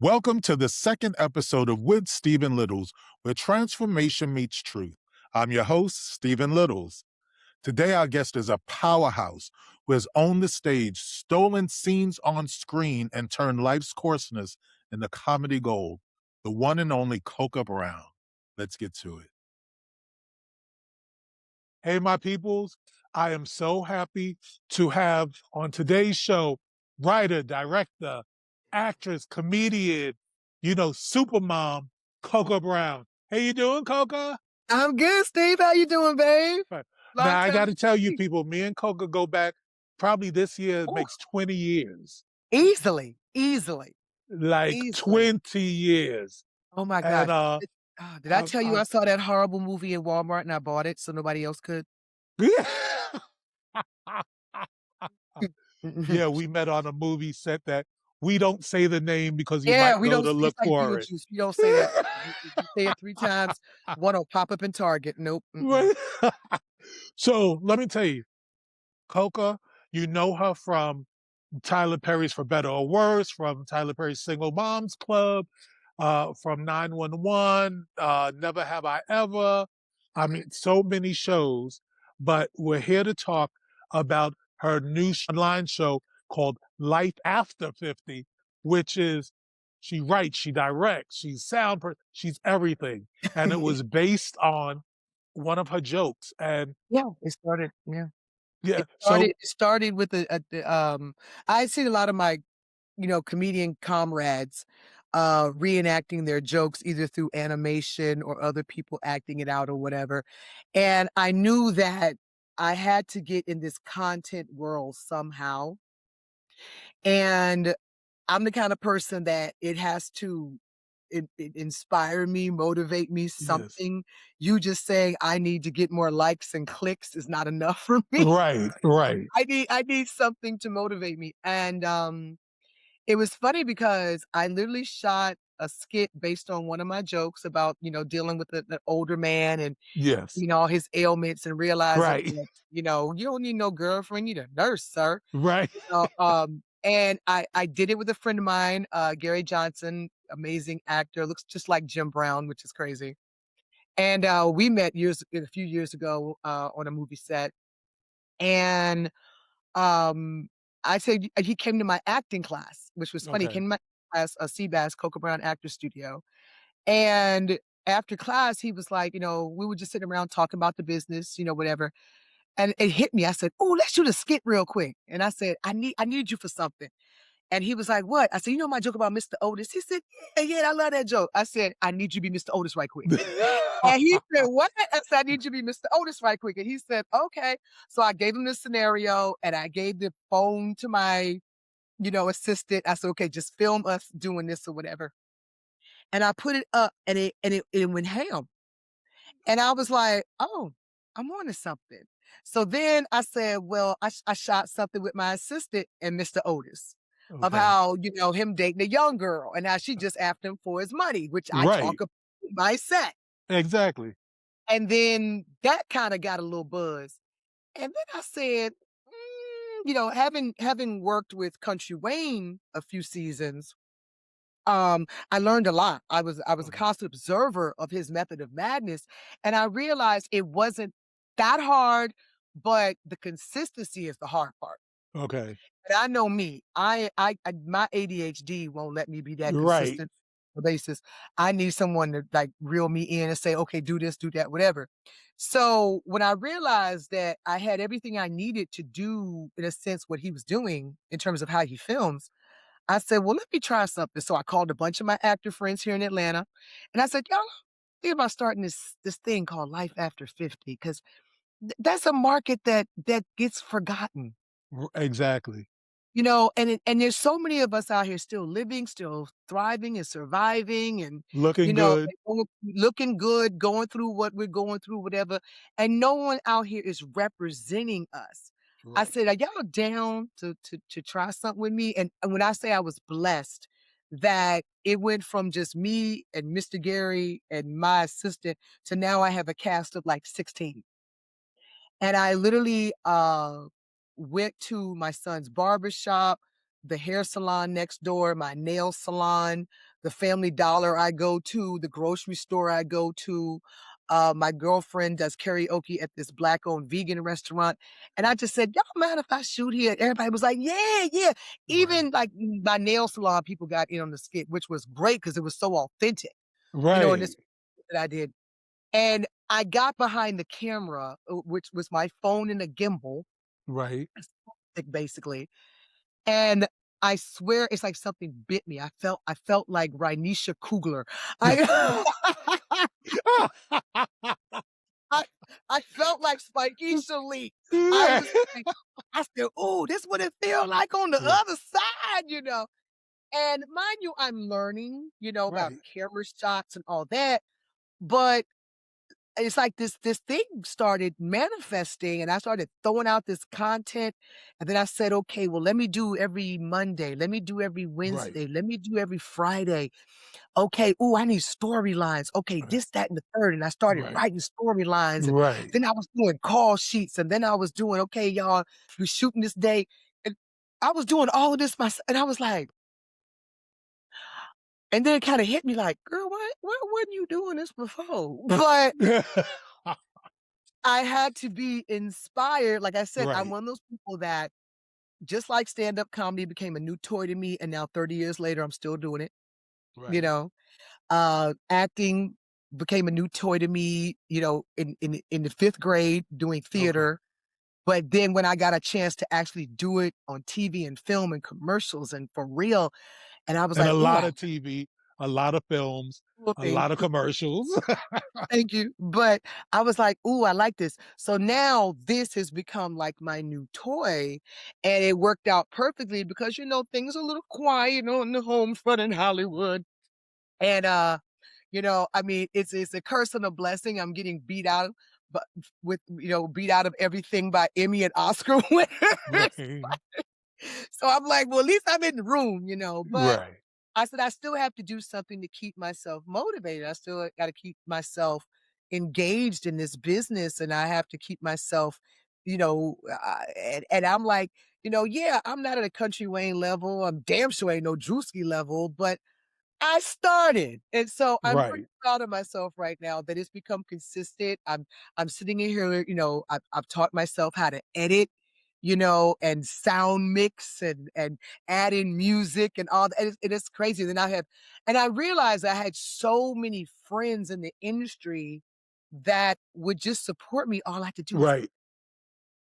Welcome to the second episode of With Stephen Littles, where transformation meets truth. I'm your host, Stephen Littles. Today, our guest is a powerhouse who has owned the stage, stolen scenes on screen, and turned life's coarseness into comedy gold. The one and only Coca Brown. Let's get to it. Hey, my peoples, I am so happy to have on today's show writer, director, actress, comedian, super mom, Coca Brown. How you doing, Coca? I'm good, Steve. How you doing, babe? Right. Long Now, I time got no to tell you, see. people, me and Coca go back probably this year Ooh, makes 20 years, easily, easily, like easily. 20 years. Oh my And gosh. Did I I, tell you I, I saw that horrible movie in Walmart and I bought it so nobody else could? yeah, we met on a movie set that we don't say the name because you Yeah, might we go don't to it's look like for it. Beetlejuice. We don't say that. If you say it 3 times, one will pop up in Target. Nope, mm-mm. So let me tell you, Coca, you know her from Tyler Perry's For Better or Worse, from Tyler Perry's Single Moms Club, from 911, Never Have I Ever. I mean, so many shows, but we're here to talk about her new online show called Life After 50, which is she writes, she directs, she's she's everything. And it was based on one of her jokes. And Yeah, yeah. yeah, It started with I seen a lot of my, comedian comrades, reenacting their jokes either through animation or other people acting it out or whatever, and I knew that I had to get in this content world somehow, and I'm the kind of person that it has to inspire me, motivate me, yes, something. You just saying, "I need to get more likes and clicks" is not enough for me. right, right. I need something to motivate me, and, it was funny because I literally shot a skit based on one of my jokes about, dealing with the older man and, Yes. all his ailments and realizing Right. that, "You don't need no girlfriend, you need a nurse, sir." Right. And I did it with a friend of mine, Gary Johnson, amazing actor, looks just like Jim Brown, which is crazy. And, we met a few years ago, on a movie set, and um, I said he came to my acting class, which was funny. He Okay. came to my class, CBAS, Coca Brown Actor Studio, and after class, he was like, we were just sitting around talking about the business, whatever, and it hit me. I said, "Oh, let's shoot a skit real quick." And I said, "I need you for something." And he was like, "What?" I said, "You know my joke about Mr. Otis?" He said, "Yeah, yeah, I love that joke." I said, "I need you to be Mr. Otis right quick." And he said, "What?" I said, "I need you to be Mr. Otis right quick." And he said, "Okay." So I gave him the scenario and I gave the phone to my, assistant. I said, "Okay, just film us doing this or whatever." And I put it up and it went ham. And I was like, "Oh, I'm on to something." So then I said, "Well, I shot something with my assistant and Mr. Otis of Okay. how, him dating a young girl and now she just after him for his money," which I Right. talk about in my set. Exactly. And then that kinda got a little buzz. And then I said, having worked with Country Wayne a few seasons, I learned a lot. I was a Okay. constant observer of his method of madness, and I realized it wasn't that hard, but the consistency is the hard part. Okay. And I know me. I my ADHD won't let me be that Right. consistent basis. I need someone to like reel me in and say, okay, do this, do that, whatever. So when I realized that I had everything I needed to do, in a sense, what he was doing in terms of how he films, I said, well, let me try something. So I called a bunch of my actor friends here in Atlanta and I said, y'all think about starting this thing called Life After 50, because that's a market that gets forgotten. Exactly. And there's so many of us out here still living, still thriving and surviving and, Looking good. looking good, going through what we're going through, whatever, and no one out here is representing us. I Right. said, "Are y'all down to try something with me?" And when I say I was blessed that it went from just me and Mr. Gary and my assistant to now I have a cast of like 16. And I literally, went to my son's barbershop. the hair salon next door, my nail salon, the Family Dollar I go to, the grocery store I go to. My girlfriend does karaoke at this Black-owned vegan restaurant, and I just said, "Y'all mind if I shoot here?" Everybody was like, "Yeah, yeah." Right. Even, like, my nail salon people got in on the skit, which was great because it was so authentic, and Right. this that I did. And I got behind the camera, which was my phone and a gimbal, Right. basically, and I swear it's like something bit me. I felt like Rhynisha Coogler. I I I felt like Spikeisha Lee. I Right. was like, I said, "Ooh, this what it feel like on the Right. other side," you know? And mind you, I'm learning, about Right. camera shots and all that, but it's like this thing started manifesting, and I started throwing out this content, and then I said, "Okay, well, let me do every Monday, let me do every Right. Wednesday, let me do every Friday. Okay, ooh, I need storylines. Okay, Right. this, that, and the third." And I started Right. writing storylines, and Right. then I was doing call sheets, and then I was doing, "Okay, y'all, we're shooting this day," and I was doing all of this myself, and I was like, and then it kinda hit me like, "Girl, why wasn't you doing this before?" But I had to be inspired. Like I said, I'm Right. one of those people that just like stand-up comedy became a new toy to me, and now 30 years later, I'm still doing it, you Right. know? Acting became a new toy to me, in the 5th grade doing Okay. theater, but then when I got a chance to actually do it on TV and film and commercials and for real, and I was And like, a "Ooh, lot I of TV, a lot of films, well, a thank lot of you, commercials. thank you." But I was like, "Ooh, I like this." So now this has become like my new toy, and it worked out perfectly because, things are a little quiet on the home front in Hollywood. And, I mean, it's a curse and a blessing. I'm getting beat out, but beat out of everything by Emmy and Oscar winners. Right. So I'm like, well, at least I'm in the room. But Right. I said I still have to do something to keep myself motivated. I still got to keep myself engaged in this business, and I have to keep myself, and I'm like, yeah, I'm not at a country Wayne level. I'm damn sure ain't no Drewski level, but I started, and so I'm pretty Right. proud of myself right now that it's become consistent. I'm sitting in here, I've taught myself how to edit, and sound mix and add in music and all that. It's crazy. And I realized I had so many friends in the industry that would just support me. Right.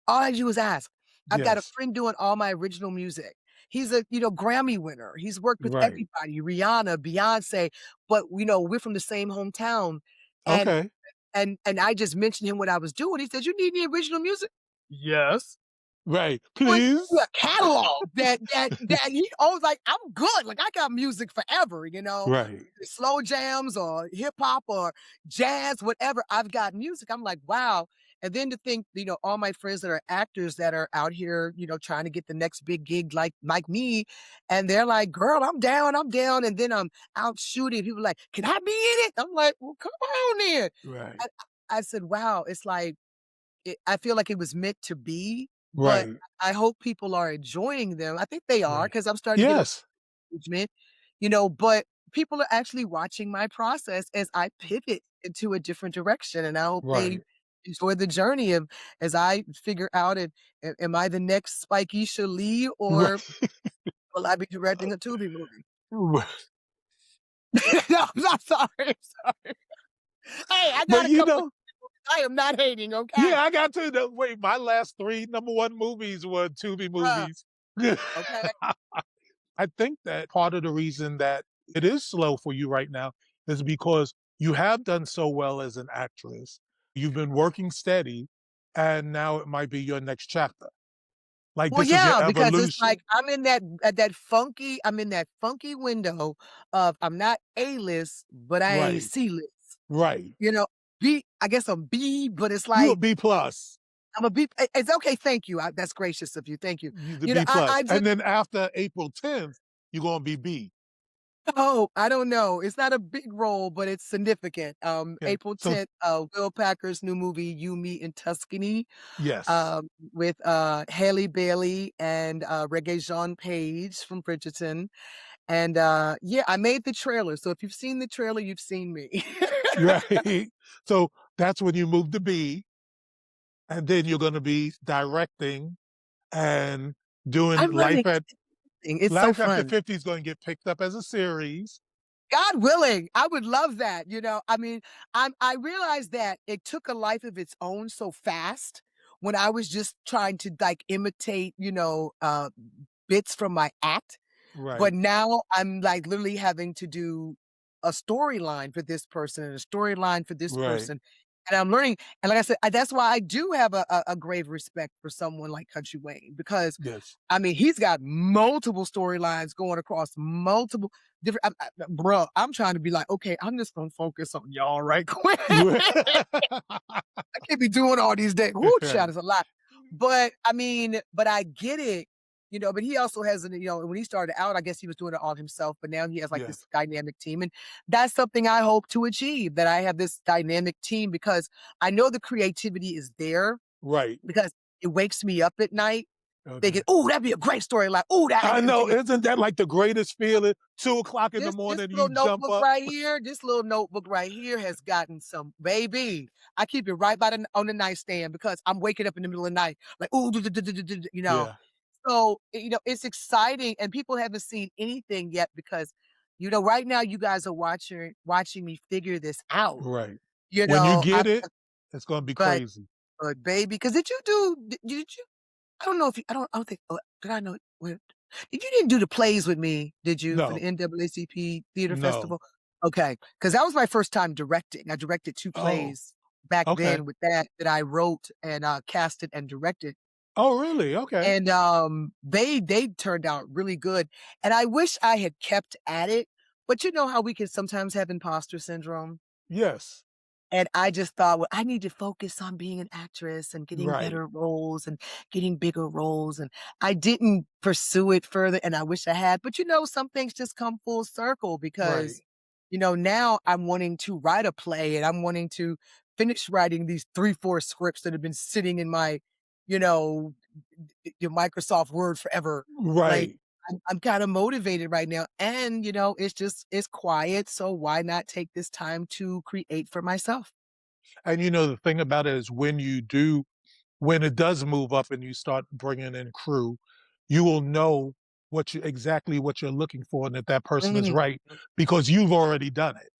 All I do is ask. I've got a Yes. friend doing all my original music. He's a, Grammy winner. He's worked with Right. everybody, Rihanna, Beyonce, but, we're from the same hometown. And Okay. and I just mentioned him what I was doing. He says, "You need any original music?" "Yes." Right. Like, a Please. catalog that he I was like, "I'm good, like, I got music forever. Right. Slow jams or hip hop or jazz, whatever, I've got music." I'm like, "Wow." And then to think, all my friends that are actors that are out here, trying to get the next big gig like me, and they're like, "Girl, I'm down, I'm down," and then I'm out shooting, people like, "Can I be in it?" I'm like, "Well, come on then." Right. I said, "Wow," it's like I feel like it was meant to be, but Right. I hope people are enjoying them. I think they are Right. because 'cause I'm starting to get a Yes. engagement, but people are actually watching my process as I pivot into a different direction, and I hope they Right. enjoy the journey of as I figure out am I the next Spikeisha Lee, or Right. will I be directing a Tubi movie? Right. No, I'm not sorry, I'm sorry. Hey, I But got a couple of I am not hating, okay? yeah, I got to the wait, my last three number one movies were Tubi Uh, movies. okay. I think that part of the reason that it is slow for you right now is because you have done so well as an actress. You've been working steady, and now it might be your next chapter. Like Well, this is your yeah, because it's like evolution. I'm in that funky window of I'm not A-list, but I ain't Right. C-list. Right. You know, I guess I'm B, but it's You a like B plus. I'm a B. It's okay, thank you. That's gracious of you. Thank you. You the B I plus. just And then after April 10th, you're gonna be B. Oh, I don't know. It's not a big role, but it's significant. Yeah. April So 10th, Will Packer's new movie, You, Me, in Tuscany, yes. with, Halle Bailey and, Regé-Jean Page from Bridgerton. And, yeah, I made the trailer, so if you've seen the trailer, you've seen me. Right. So that's when you move to B, and then you're going to be directing and doing I'm learning life at everything. It's so Life After fun. 50 is going to get picked up as a series. God willing, I would love that, you know? I mean, I realized that it took a life of its own so fast when I was just trying to, like, imitate, bits from my act. But Right. now I'm, like, literally having to do a storyline for this person and a storyline for this Right. person, and I'm learning, and like I said, that's why I do have a grave respect for someone like Country Wayne, because, Yes. I mean, he's got multiple storylines going across multiple different bruh, I'm trying to be like, "Okay, I'm just gonna focus on y'all right quick." I can't be doing all these days. Whoo, child, Right. is a lot. But I mean, but I get it, but he also has an, when he started out, I guess he was doing it all himself, but now he has like Yes. this dynamic team. And that's something I hope to achieve, that I have this dynamic team, because I know the creativity is there, Right. because it wakes me up at night thinking, Okay. "Oh, that'd be a great story." Like, "Oh, that," I and know. Isn't that like the greatest feeling? 2 o'clock in the this morning, you little jump notebook up. right here, this little notebook right here has gotten some baby. I keep it right by the on the nightstand, because I'm waking up in the middle of the night, like, "Ooh, Yeah. So, it's exciting, and people haven't seen anything yet, because, right now you guys are watching me figure this out, Right. you When you know, get it, it's going to be but crazy. baby, because did you I don't know if you I don't think did I know when you didn't do the plays with me, did you, for the No. NAACP Theater No. Festival? Okay, because that was my first time directing. I directed 2 Oh. plays back Okay. then with that I wrote and, casted and directed, Oh, really? Okay. and, they turned out really good, and I wish I had kept at it, but you know how we can sometimes have imposter syndrome? Yes. And I just thought, "Well, I need to focus on being an actress and getting Right. better roles and getting bigger roles," and I didn't pursue it further, and I wish I had, but, some things just come full circle, because, Right. now I'm wanting to write a play, and I'm wanting to finish writing these 3, 4 scripts that have been sitting in my, you know, your Microsoft Word forever. Like, Right. I'm kinda motivated right now, and, it's quiet, so why not take this time to create for myself? And the thing about it is when it does move up and you start bringing in crew, you will know exactly what you're looking for and if that person is Mhm. right because you've already done it.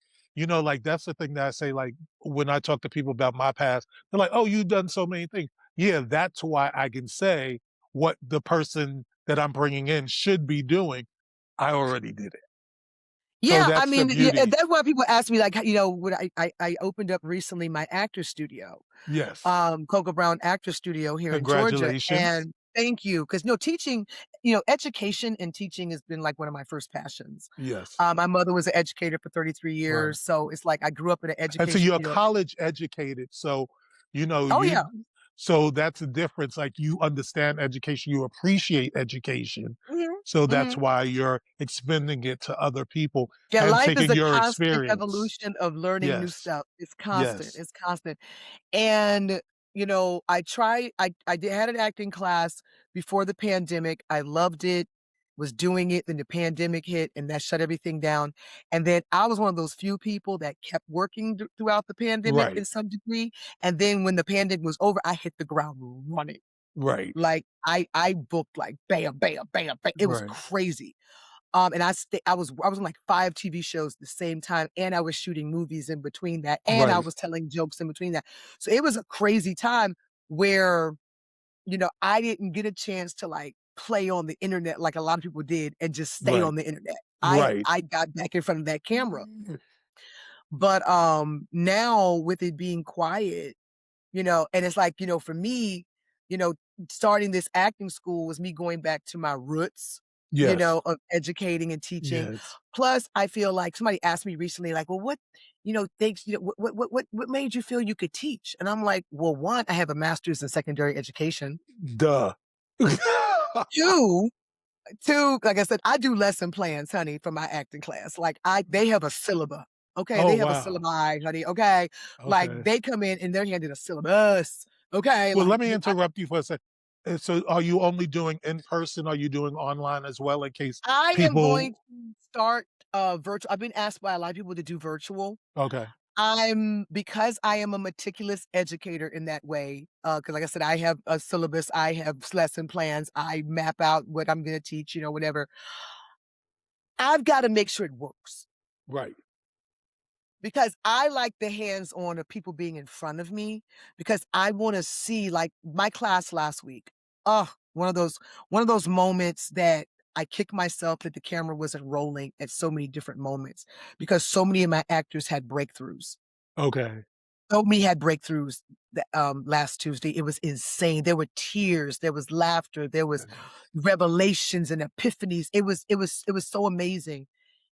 Like that's the thing that I say, like when I talk to people about my past, they're like, oh, you've done so many things. Yeah, that's why I can say what the person that I'm bringing in should be doing. I already did it. So Yeah, I that's the mean, yeah, and beauty. that's why people ask me, like, when I opened up recently my actor studio, Yes. Coco Brown Actor Studio here in Georgia, Congratulations. and thank you, 'cause, teaching, education and teaching has been, like, one of my first passions. Yes. My mother was an educator for 33 Right. years, so it's like I grew up in an And so education, you're college educated. So, Oh, you yeah. so that's the difference. Like you understand education, you appreciate education. Mhm, So that's mhm. why you're expending it to other people Yeah, and life is taking a your constant experience. evolution of learning new Yes. stuff. It's constant, Yes. it's constant. And, I did had an acting class before the pandemic. I loved it, was doing it, then the pandemic hit, and that shut everything down. And then I was one of those few people that kept working throughout the pandemic in Right. some degree. And then when the pandemic was over, I hit the ground running. Right. Like I booked like bam, bam, bam, bam. It was Right. crazy. And I was on like 5 TV shows at the same time, and I was shooting movies in between that, and I Right. was telling jokes in between that. So it was a crazy time where, I didn't get a chance to, like, play on the internet like a lot of people did and just stay Right. on the internet. I Right. I got back in front of that camera. But, now with it being quiet, and it's like, for me, you know, starting this acting school was me going back to my roots, Yes. of educating and teaching. Yes. Plus, I feel like somebody asked me recently, like, "Well, what, things, what made you feel you could teach?" And I'm like, "Well, 1, I have a master's in secondary education. Duh. 2, 2, like I said, I do lesson plans, honey, for my acting class. Like, they have a syllabus, okay? Oh, They have a wow. syllabi, honey, okay? Like, Okay. they come in and they're handed a syllabus, okay? Well, Like, let me interrupt you for a sec. So are you only doing in person? Are you doing online as well in case I am going people to start, virtual. I've been asked by a lot of people to do virtual. okay, Because I am a meticulous educator in that way, because like I said, I have a syllabus, I have lesson plans, I map out what I'm gonna teach, whatever. I've gotta make sure it works right. because I like the hands-on of people being in front of me because I wanna see like my class last week. Oh, one of those moments that I kick myself that the camera wasn't rolling at so many different moments because so many of my actors had breakthroughs. Okay. So many had breakthroughs last Tuesday. It was insane. There were tears, there was laughter, there was Goodness. revelations and epiphanies. It was so amazing.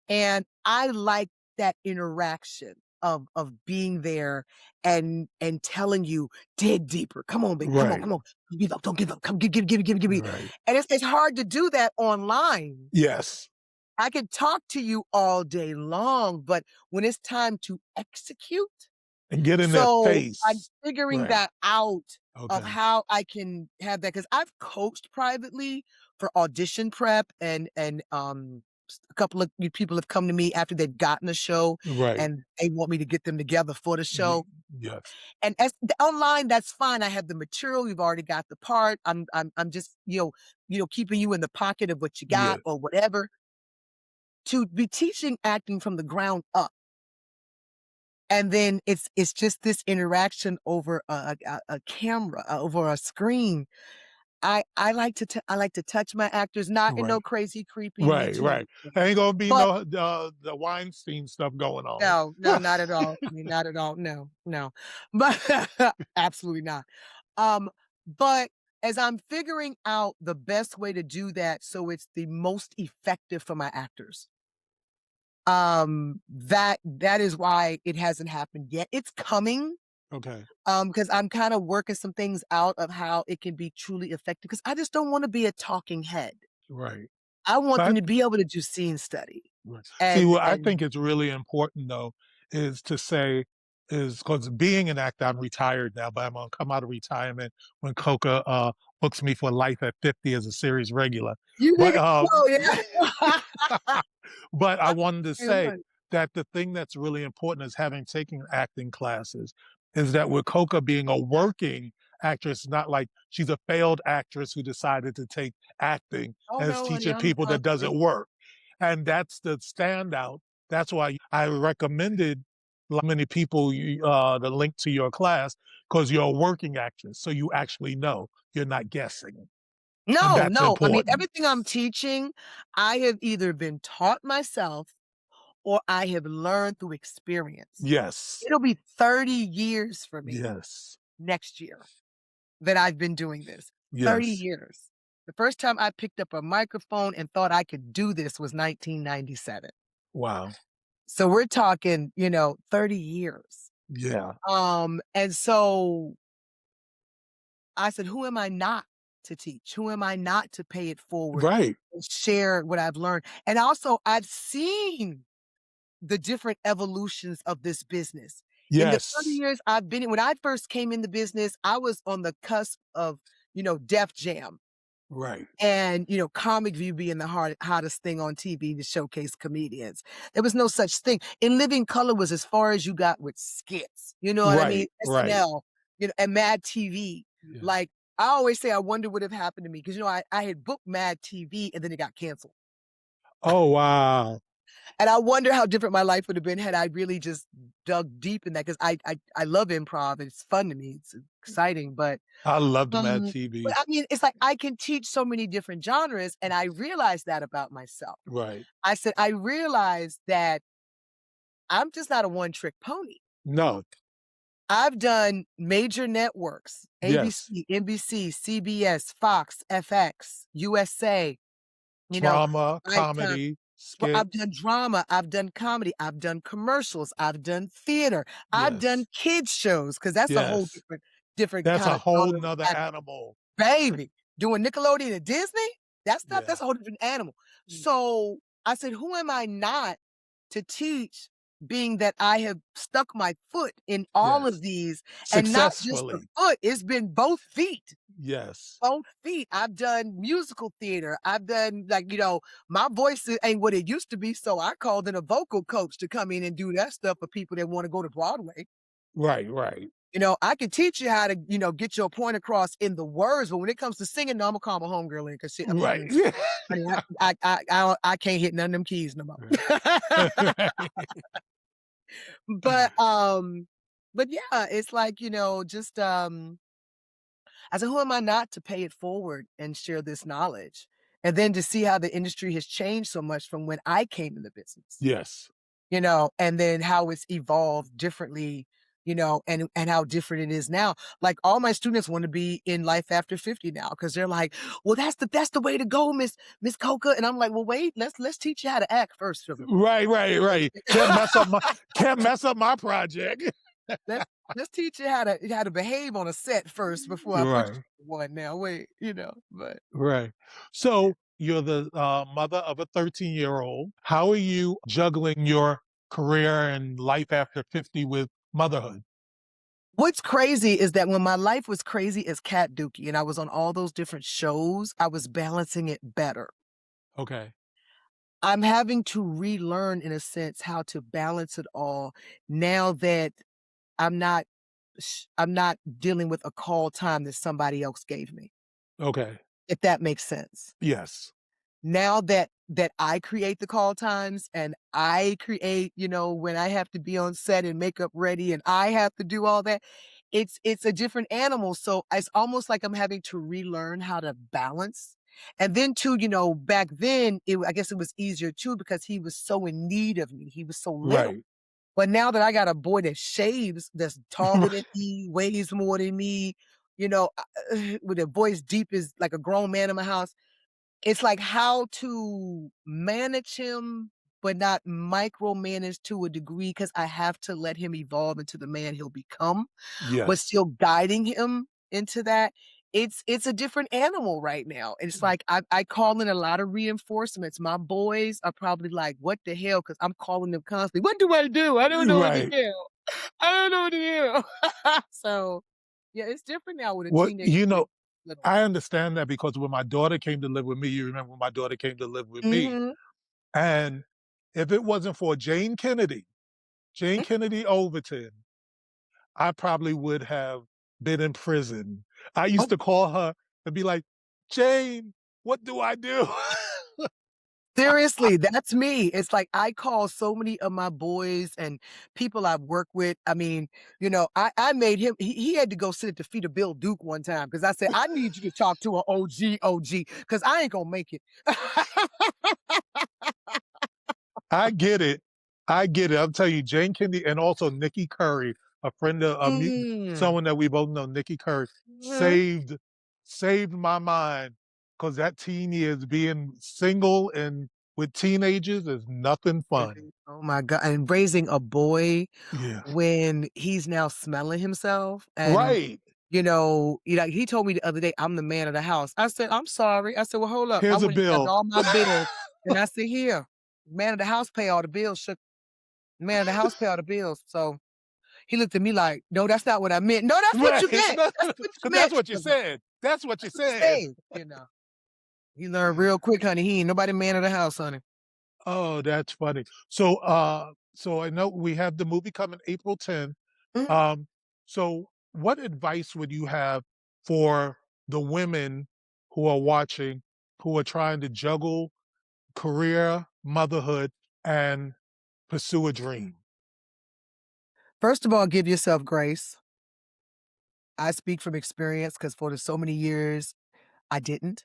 And I like that interaction of being there and telling you, dig deeper. Come on, baby. Come on, Right. come on. Don't give up. Don't give up. Come give me. Right. And it's hard to do that online. Yes. I can talk to you all day long, but when it's time to execute, And get in their so I'm face. figuring Right. that out of Okay. how I can have that because 'cause I've coached privately for audition prep a couple of people have come to me after they've gotten a show Right. and they want me to get them together for the Ye show. yes. And as the online, that's fine. I have the material, you've already got the part. I'm just, keeping you in the pocket of what you got Yeah. or whatever. To be teaching acting from the ground up. And then it's just this interaction over a camera, over a screen. I like to touch my actors, not in no Right. crazy, creepy Me Right. Too Right. way, Ain't gonna be but no the Weinstein stuff going on. no, no, not at all. I mean, not at all. No, no. But absolutely not. Um, but as I'm figuring out the best way to do that so it's the most effective for my actors, that is why it hasn't happened yet. It's coming. Okay. Because I'm kinda working some things out of how it can be truly effective. Because I just don't wanna be a talking head. Right. I want them But to be able to do scene study. right. See, And what I and think is really important though is to say is because being an actor, I'm retired now, but I'm gonna come out of retirement when Coca books me for life at 50 as a series regular. you But think oh, yeah. but I wanted to Too say funny. that the thing that's really important is having taken acting classes is that with Coca being a working actress, not like she's a failed actress who decided to take acting Oh, as no, honey, teaching I'm people that constantly doesn't work. And that's the standout. That's why I recommended many people the link to your class because you're a working actress. So you actually know you're not guessing. And No, that's no, I mean, important. everything I'm teaching, I have either been taught myself or I have learned through experience. Yes. It'll be 30 years for me Yes. next year that I've been doing this. 30 Yes. years. The first time I picked up a microphone and thought I could do this was 1997. Wow. So we're talking, 30 years. Yeah. And so I said, "Who am I not to teach? Who am I not to pay it forward Right. and share what I've learned?" And also, I've seen the different evolutions of this business. In the 30 Yes. years I've been in when I first came in the business, I was on the cusp of, Def Jam. Right. And, Comic View being the hottest thing on TV to showcase comedians. There was no such thing. In Living Color was as far as you got with skits, you know what I mean? Right. Right. SNL, and Mad TV. Yes. Like, I always say I wonder what have happened to me because, I had booked Mad TV and then it got canceled. Oh, wow. And I wonder how different my life would have been had I really just dug deep in that because I love improv. It's fun to me. It's exciting, I loved Mad but TV. I mean, it's like I can teach so many different genres, and I realized that about myself. Right. I said, I realized that I'm just not a one trick pony. No. I've done major networks, Yes. ABC, NBC, CBS, Fox, FX, USA, you know, Drama, Lifetime. comedy, I've done skits. drama, I've done comedy, I've done commercials, I've done theater, I've done Yes. kids shows because that's a whole Yes. different That's kind a of whole genre of nother acting. animal. Baby, doing Nickelodeon and Disney? Yeah. That's a whole different animal. Mm. So I said, who am I not to teach, being that I have stuck my foot in all Yes. of these, and not just the Successfully. foot, it's been both feet. Yes. Both feet. I've done musical theater. I've done, like, my voice ain't what it used to be, so I called in a vocal coach to come in and do that stuff for people that wanna go to Broadway. Right, right. I can teach you how to, get your point across in the words, but when it comes to singing, no, Imma call my homegirl in, 'cause Right. honey, I can't hit none of them keys no more. But, yeah, it's like, just, I said, "Who am I not to pay it forward and share this knowledge?" And then to see how the industry has changed so much from when I came in the business, Yes. and then how it's evolved differently, and how different it is now. Like, all my students wanna be in Life After 50 now, because 'cause they're like, "Well, that's the way to go, Miss Coca." And I'm like, "Well, wait, let's teach you how to act first, sugar." Right, right, right. Can't mess up my project. Let's let's teach you how to behave on a set first before I put Right, you on one now, wait, but right. So you're the mother of a 13-year-old. How are you juggling your career and life after 50 with motherhood? what's crazy is that when my life was crazy as Cat Dookie and I was on all those different shows, I was balancing it better. Okay. I'm having to relearn, in a sense, how to balance it all now that I'm not dealing with a call time that somebody else gave me, Okay. if that makes sense. Yes. Now that I create the call times, and I create, when I have to be on set and makeup ready, and I have to do all that, it's a different animal, so it's almost like I'm having to relearn how to balance. And then too, back then, I guess it was easier too because he was so in need of me, he was so little. Right. But now that I got a boy that shaves, that's taller than me, weighs more than me, with a voice deep as like a grown man in my house, it's like how to manage him, but not micromanage to a degree, because I have to let him evolve into the man he'll become, but Yes. still guiding him into that. It's a different animal right now. It's like I call in a lot of reinforcements. My boys are probably like, "What the hell?" Because 'Cause I'm calling them constantly, "What do I do? I don't know what to Right. do. I don't know what to do." So, yeah, it's different now with a Well, teenage boy little. I understand that because when my daughter came to live with me, you remember when my daughter came to live with me, Mhm. and if it wasn't for Jane Kennedy Overton, I probably would have been in prison. I used Oh, to call her and be like, "Jane, what do I do?" seriously, that's me. It's like I call so many of my boys and people I've worked with. I mean, I made him he had to go sit at the feet of Bill Duke one time because I said, "I need you to talk to an OG, because I ain't gonna make it." I get it. I get it. I'll tell you, Jane Kennedy and also Nikki Curry, a friend of Mm. someone that we both know, Nikki Curry, Mhm. saved my mind because that teen years being single and with teenagers is nothing fun. Oh my god, and raising a boy Yeah. when he's now smelling himself, and Right. he told me the other day, "I'm the man of the house." I said, "I'm sorry." I said, "Well, hold up." I Here's a went and grabbed bill. all my bills, and I said, "Here, man of the house pay all the bills, man of the house pay all the bills." So he looked at me like, "No, that's not what I meant." "No, that's what Right. you meant. That's what you Because that's meant, what you sugar. said. That's what you That's what you said. said." He learned real quick, honey. He ain't nobody man of the house, honey. Oh, that's funny. So I know we have the movie coming April 10th. Mhm. Um, so what advice would you have for the women who are watching, who are trying to juggle career, motherhood, and pursue a dream? First of all, give yourself grace. I speak from experience because for the so many years, I didn't.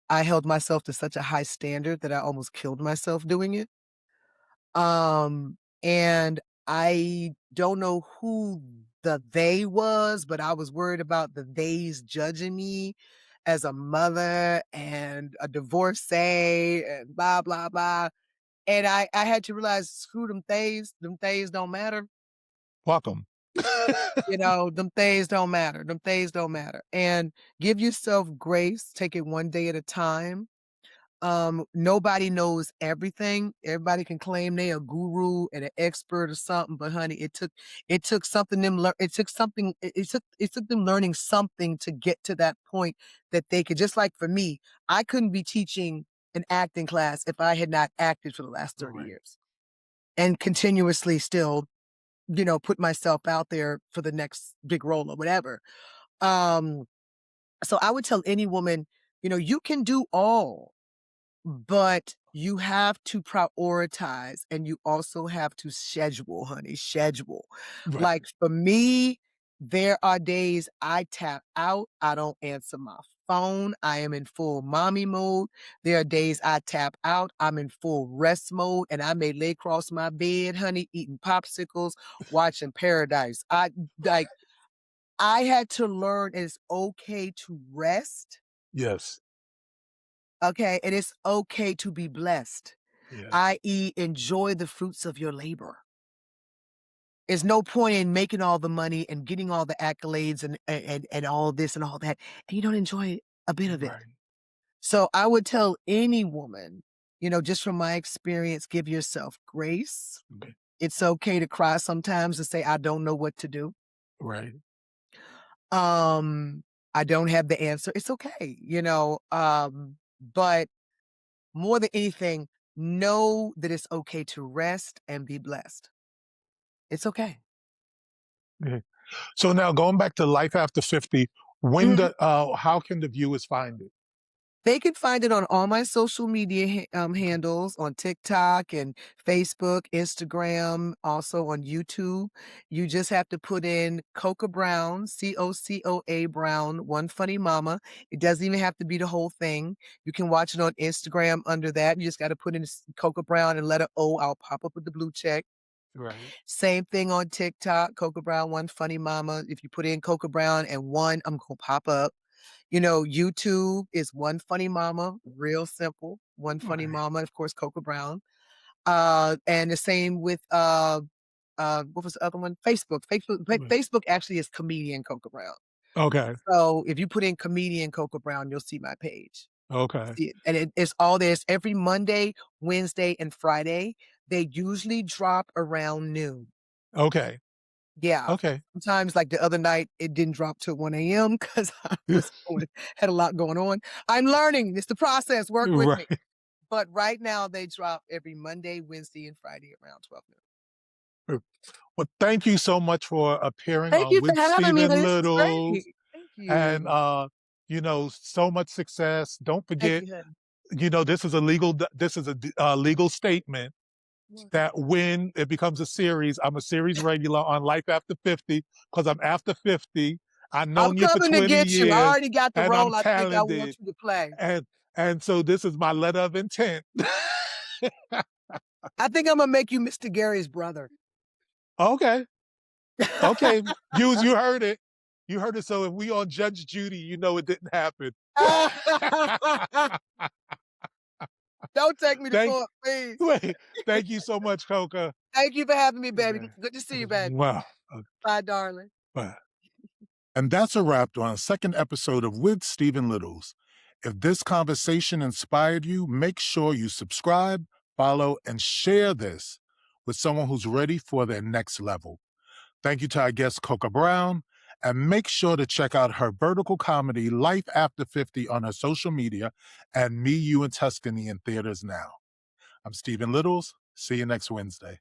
I held myself to such a high standard that I almost killed myself doing it. And I don't know who the "they" was, but I was worried about the "theys" judging me as a mother and a divorcee and blah, blah, blah. And I had to realize, screw them "theys." Them "theys" don't matter. Welcome. Them "theys" don't matter. Them "theys" don't matter. And give yourself grace. Take it one day at a time. Nobody knows everything. Everybody can claim they a guru and an expert or something, but honey, it took something them learn it took something it took them learning something to get to that point that they could, just like for me, I couldn't be teaching an acting class if I had not acted for the last 30 Right. years and continuously still, put myself out there for the next big role or whatever. Um, so I would tell any woman, you can do all. But you have to prioritize and you also have to schedule, honey, schedule. Right. Like for me, there are days I tap out, I don't answer my phone, I am in full mommy mode. There are days I tap out, I'm in full rest mode, and I may lay across my bed, honey, eating popsicles, watching Paradise. I had to learn it's okay to rest, Yes. okay, and it's okay to be blessed. Yes. I.e., enjoy the fruits of your labor. There's no point in making all the money and getting all the accolades and all this and all that, and you don't enjoy a bit of it. Right. So I would tell any woman, just from my experience, give yourself grace. Okay. It's okay to cry sometimes and say, I don't know what to do. Right. Um, I don't have the answer. It's okay, but more than anything, know that it's okay to rest and be blessed. It's okay. Okay. So now going back to life after 50, Mhm. how can the viewers find it? They can find it on all my social media handles on TikTok and Facebook, Instagram, also on YouTube. You just have to put in Coca Brown, Cocoa Brown, One Funny Mama. It doesn't even have to be the whole thing. You can watch it on Instagram under that. You just got to put in Coca Brown and letter O. I'll pop up with the blue check. Right. Same thing on TikTok, Coca Brown, One Funny Mama. If you put in Coca Brown and one, I'm gonna pop up. YouTube is One Funny Mama, real simple. One Funny Right. Mama, of course, Coca Brown. And the same with what was the other one? Facebook. Right. Facebook actually is comedian Coca Brown. Okay. So if you put in comedian Coca Brown, you'll see my page. Okay. See it. And it's all there. It's every Monday, Wednesday, and Friday. They usually drop around noon. Okay. Yeah. Okay. Sometimes, like the other night, it didn't drop till 1 AM because I was had a lot going on. I'm learning. It's the process. Work with me. Right. But right now, they drop every Monday, Wednesday, and Friday around 12 noon. Well, thank you so much for appearing Thank on you for With having me. Stephen This is Littles, great. Thank and you. so much success. Don't Thank forget, you, honey. this is a legal statement Well, that when it becomes a series, I'm a series regular on Life After 50 because I'm after 50. I've I'm known you for coming to 20 get you. I years, already got the and I'm role I think I want talented, you to play. and so this is my letter of intent. I think I'm gonna make you Mr. Gary's brother. Okay. Okay, you heard it. You heard it. So if we on Judge Judy, you know it didn't happen. Don't take me to thank, court, please. wait, thank you so much, Coca. Thank you for having me, baby. Okay. Good to see you, Okay. baby. Wow. Bye, darling. Bye. And that's a wrap on a second episode of With Stephen Littles. If this conversation inspired you, make sure you subscribe, follow, and share this with someone who's ready for their next level. Thank you to our guest, Coca Brown. And make sure to check out her vertical comedy, Life After 50, on her social media and Me, You, and Tuscany in theaters now. I'm Stephen Littles. See you next Wednesday.